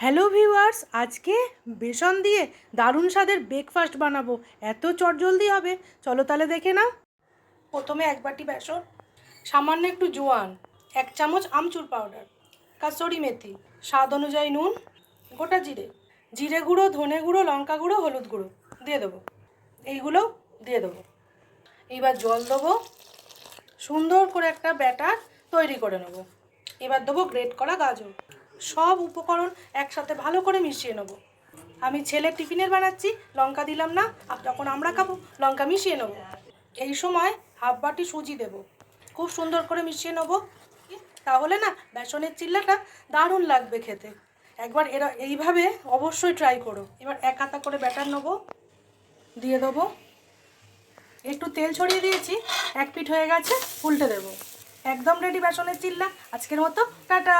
Hello viewers, আজকে বেসন দিয়ে দারুণ স্বাদের ব্রেকফাস্ট বানাবো। এত চটজলদি হবে, চলো তাহলে দেখে নাও। প্রথমে এক বাটি বেসন, সামান্য একটু জোয়ান, 1 চামচ আমচুর পাউডার, কাসুরি মেথি, স্বাদ অনুযায়ী নুন, গোটা জিরে, জিরে গুঁড়ো, ধনে গুঁড়ো, লঙ্কা গুঁড়ো, হলুদ গুঁড়ো দিয়ে দেবো। এইগুলো দিয়ে দেবো। এইবার জল দেবো, সুন্দর করে একটা ব্যাটার তৈরি করে নেবো। এবার দেবো গ্রেট করা গাজর। সব উপকরণ একসাথে ভালো করে মিশিয়ে নেবো। আমি ছেলের টিফিনের বানাচ্ছি, লঙ্কা দিলাম না, আর যখন আমরা খাবো লঙ্কা মিশিয়ে নেবো। এই সময় হাফ বাটি সুজি দেবো, খুব সুন্দর করে মিশিয়ে নেবো। তাহলে না বেসনের চিল্লাটা দারুণ লাগবে খেতে। একবার এইভাবে অবশ্যই ট্রাই করো। এবার এক হাতা করে ব্যাটার নেবো, দিয়ে দেবো। একটু তেল ছড়িয়ে দিয়েছি, এক পিঠ হয়ে গেছে, উল্টে দেবো। একদম রেডি বেসনের চিল্লা আজকের মতো। টাটা।